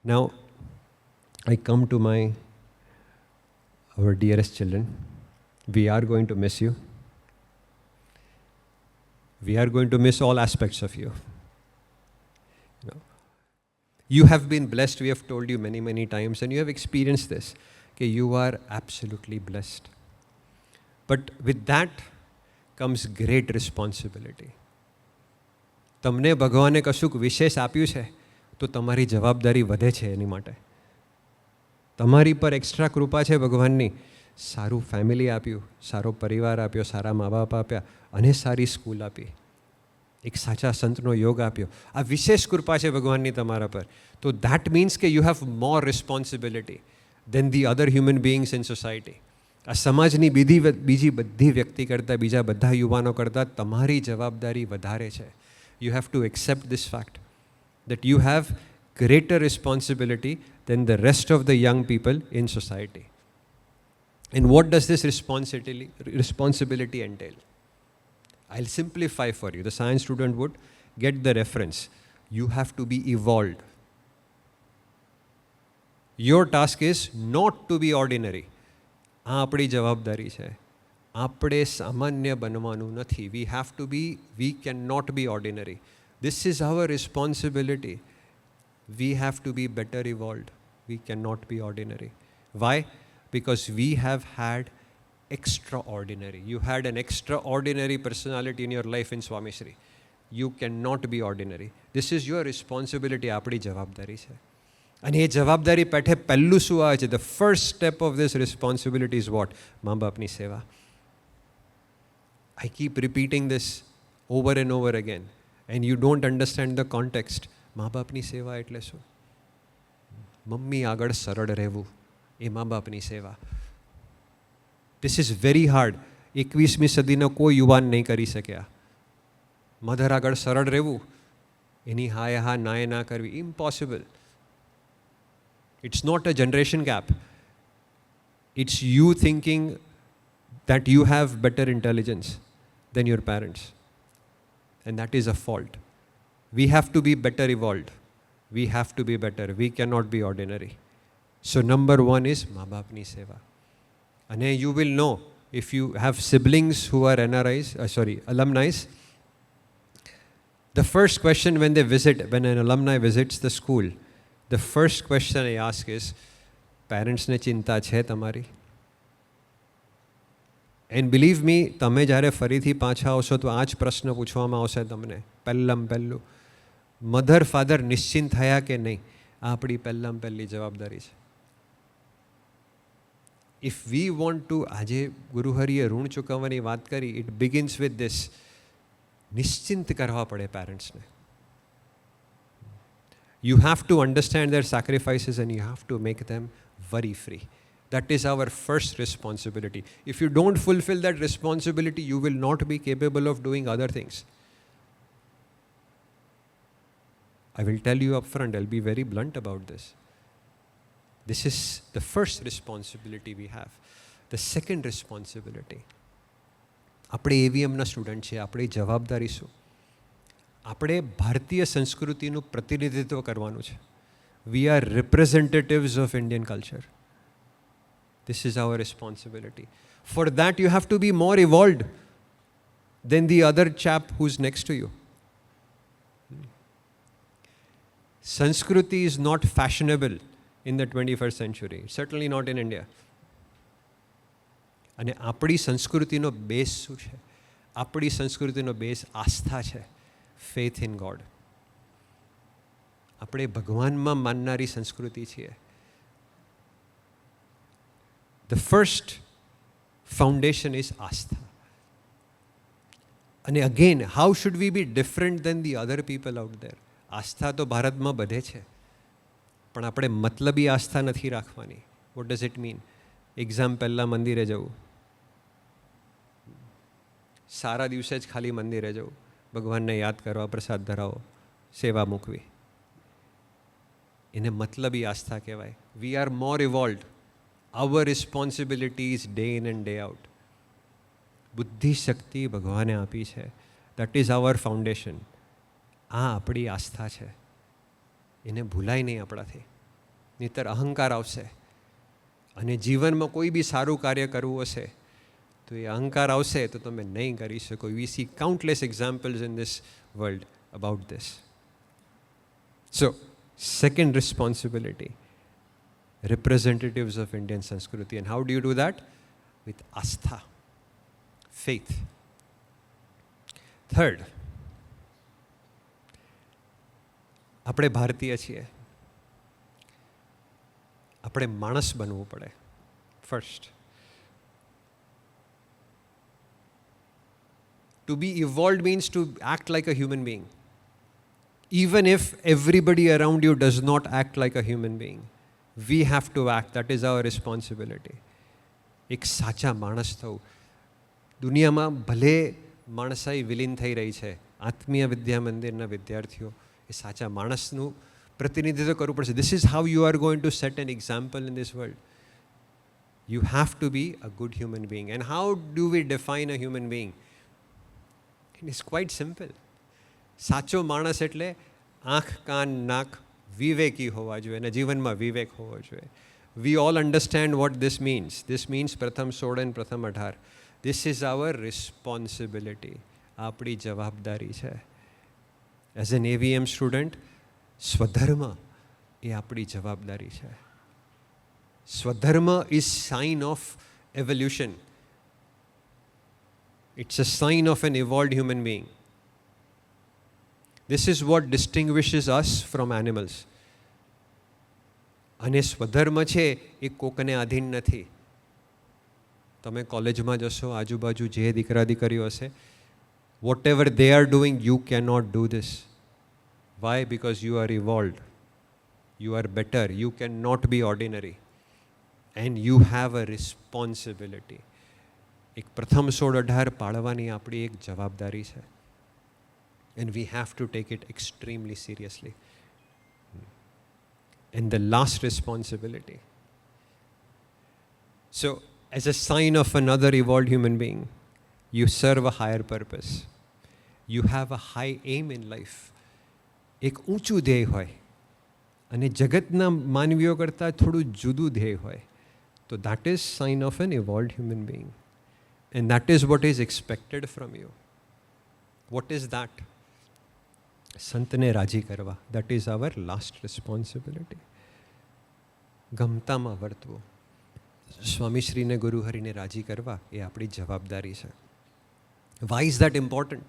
Now, I come to our dearest children. We are going to miss you. We are going to miss all aspects of you. You have been blessed. We have told you many, many times, and you have experienced this. Okay, you are absolutely blessed. But with that comes great responsibility. તમને ભગવાને કશુંક વિશેષ આપ્યું છે તો તમારી જવાબદારી વધે છે એની માટે. તમારી પર એક્સ્ટ્રા કૃપા છે ભગવાનની. સારું ફેમિલી આપ્યું, સારો પરિવાર આપ્યો, સારા મા બાપ આપ્યા અને સારી સ્કૂલ આપી. એક સાચા સંતનો યોગ આપ્યો. આ વિશેષ કૃપા છે ભગવાનની તમારા પર. તો દેટ મીન્સ કે you have more responsibility than the other human beings in society. આ સમાજની બીજી બધી વ્યક્તિ કરતાં, બીજા બધા યુવાનો કરતાં તમારી જવાબદારી વધારે છે. You have to accept this fact that you have greater responsibility than the rest of the young people in society. And what does this responsibility entail? I'll simplify for you. The science student would get the reference. You have to be evolved. Your task is not to be ordinary. આ આપણી જવાબદારી છે. આપણે સામાન્ય બનવાનું નથી. We cannot be ordinary. This is our responsibility. We have to be better evolved. We cannot be ordinary. Why? Because we have had extraordinary. You had an extraordinary personality in your life in Swami Shri. You cannot be ordinary. This is your responsibility. આપણી જવાબદારી છે. અને એ જવાબદારી પેઠે પહેલું શું આવે છે? The first step of this responsibility is what? મા બાપની સેવા. I keep repeating this over and over again, and you don't understand the context. મા બાપની સેવા એટલે શું? મમ્મી આગળ સરળ રહેવું એ મા બાપની સેવા. This is very hard. 21મી સદીનો કોઈ યુવાન નહીં કરી શક્યા. મધર આગળ સરળ રહેવું, એની હાય હા નાય ના કરવી, impossible. It's not a generation gap. It's you thinking that you have better intelligence than your parents. And that is a fault. We have to be better evolved. We have to be better. We cannot be ordinary. So number one is Ma Bapni Seva. And you will know if you have siblings who are alumni. The first question when an alumni visits the school, the first question I ask is, parents ne chinta છે તમારી? And believe me, તમે જ્યારે ફરીથી પાછા આવશો તો આ જ પ્રશ્ન પૂછવામાં આવશે તમને. પહેલું મધર ફાધર નિશ્ચિંત થયા કે નહીં? આ આપણી પહેલી જવાબદારી છે. ઇફ વી વોન્ટ ટુ, આજે ગુરુહરિએ ઋણ ચૂકવવાની વાત કરી, ઇટ બિગિન્સ વિથ ધીસ. નિશ્ચિંત કરવા પડે પેરેન્ટ્સને. You have to understand their sacrifices and you have to make them worry free. That is our first responsibility. If you don't fulfill that responsibility, you will not be capable of doing other things. I will tell you up front, I'll be very blunt about this. This is the first responsibility we have. The second responsibility. આપણે AVMના student છે, આપણી જવાબદારી શું? આપણે ભારતીય સંસ્કૃતિનું પ્રતિનિધિત્વ કરવાનું છે. We are representatives of Indian culture. This is our responsibility. For that, you have to be more evolved than the other chap who's next to you. Sanskriti is not fashionable in the 21st century. Certainly not in India. અને આપણી સંસ્કૃતિનો base શું છે? આપણી સંસ્કૃતિનો base આસ્થા છે. Faith in God. આપણે ભગવાનમાં માનનારી સંસ્કૃતિ છીએ. The first foundation is Astha. And again, how should we be different than the other people out there? આસ્થા તો ભારતમાં બધે છે, પણ આપણે મતલબી આસ્થા નથી રાખવાની. What does it mean? Exam પહેલાં મંદિરે જવું, સારા દિવસે જ ખાલી મંદિરે જવું, ભગવાનને યાદ કરવા, પ્રસાદ ધરાવો, સેવા મૂકવી, એને મતલબી આસ્થા કહેવાય. We are more evolved. our responsibility is day in and day out. બુદ્ધિ શક્તિ ભગવાને આપી છે. that is our foundation. આ આપણી આસ્થા છે, એને ભૂલાય નહીં આપણાથી. નહીંતર અહંકાર આવશે. અને જીવનમાં કોઈ બી સારું કાર્ય કરવું હશે તો એ અહંકાર આવશે તો તમે નહીં કરી શકો. We see countless examples in this world about this. So second responsibility, representatives of Indian Sanskriti. And how do you do that? With astha, faith. Third, આપણે ભારતીય છીએ, આપણે માણસ બનવું પડે. First, to be evolved means to act like a human being. Even if everybody around you does not act like a human being, we have to act. That is our responsibility. એક સાચા માણસ થવું. દુનિયામાં ભલે માણસાઈ વિલીન થઈ રહી છે, આત્મીય વિદ્યા મંદિરના વિદ્યાર્થીઓ એ સાચા માણસનું પ્રતિનિધિત્વ કરવું પડશે. This is how you are going to set an example in this world. You have to be a good human being. And how do we define a human being? It is quite simple. સાચો માણસ એટલે આંખ કાન નાક વિવેકી હોવા જોઈએ અને જીવનમાં વિવેક હોવો જોઈએ. We all understand what this means. This means પ્રથમ 16 અને પ્રથમ 18. This is our responsibility. આપણી જવાબદારી છે. એઝ એન AVM સ્ટુડન્ટ સ્વધર્મ એ આપણી જવાબદારી છે. સ્વધર્મ is sign of evolution. It's a sign of an evolved human being. This is what distinguishes us from animals. અને સ્વધર્મ છે એ કોકને આધીન નથી. તમે કોલેજમાં જશો, આજુબાજુ જે દીકરા દીકરીઓ હશે, whatever they are doing, you can not do this. Why? Because you are evolved, you are better, you can not be ordinary and you have a responsibility. એક પ્રથમ 16-18 પાળવાની આપણી એક જવાબદારી છે. And we have to take it extremely seriously. And the last responsibility. So, as a sign of another evolved human being, you serve a higher purpose. You have a high aim in life. એક ઊંચું ધ્યેય હોય અને જગતના માનવીઓ કરતાં થોડું જુદું ધ્યેય હોય તો that is sign of an evolved human being. And that is what is expected from you. What is that? સંતને રાજી કરવા. That is our last responsibility. ગમતામાં વર્તવું, સ્વામીશ્રીને ગુરુહરિને રાજી કરવા એ આપણી જવાબદારી છે. Why is that important?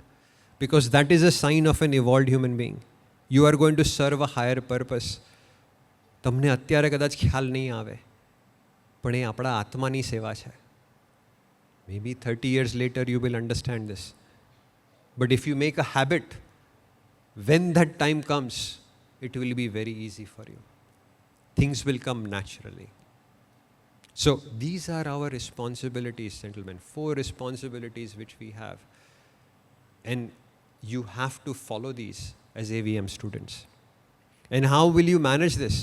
Because that is a sign of an evolved human being. You are going to serve a higher purpose. તમને અત્યારે કદાચ ખ્યાલ નહીં આવે પણ એ આપણા આત્માની સેવા છે. મે બી 30 years later you will understand this. But if you make a habit, when that time comes, it will be very easy for you. Things will come naturally. So these are our responsibilities, gentlemen. 4 responsibilities which we have. And you have to follow these as AVM students. And how will you manage this?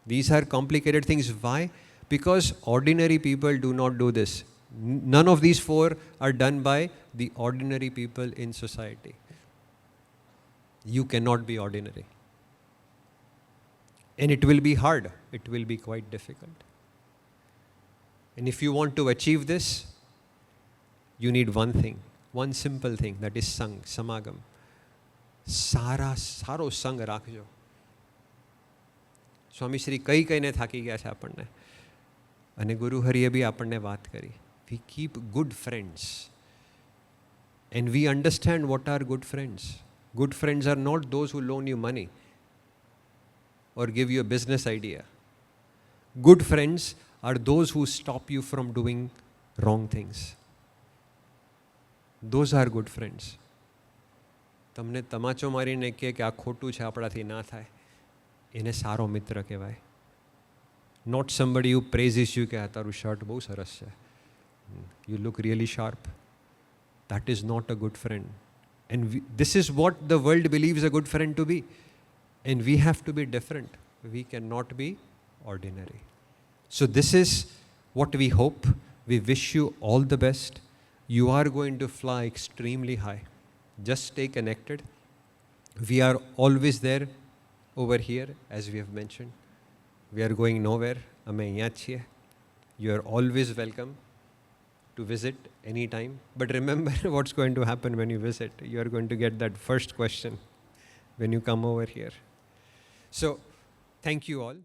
These are complicated things. Why? Because ordinary people do not do this. None of these 4 are done by the ordinary people in society. You cannot be ordinary. And it will be hard. It will be quite difficult. And if you want to achieve this, you need one thing, one simple thing, that is sang, samagam. સારો સંગ રાખજો. સ્વામીશ્રી કહીને થાકી ગયા છે આપણને અને ગુરુહરિએ બી આપણને વાત કરી. We keep good friends. And we understand what are good friends. Good friends are not those who loan you money or give you a business idea. Good friends are those who stop you from doing wrong things. Those are good friends. તમને તમાચો મારીને કહે કે આ ખોટું છે, આપણાથી ના થાય, એને સારો મિત્ર કહેવાય. Not somebody who praises you કે આ તારું શર્ટ બહુ સરસ છે, you look really sharp. That is not a good friend. And this is what the world believes a good friend to be. And we have to be different. We cannot be ordinary. So this is what we hope. We wish you all the best. You are going to fly extremely high. Just stay connected. We are always there over here, as we have mentioned. We are going nowhere. અમે અહીંયા જ છીએ. You are always welcome to visit anytime. But remember what's going to happen when you visit. You are going to get that first question when you come over here. So, thank you all.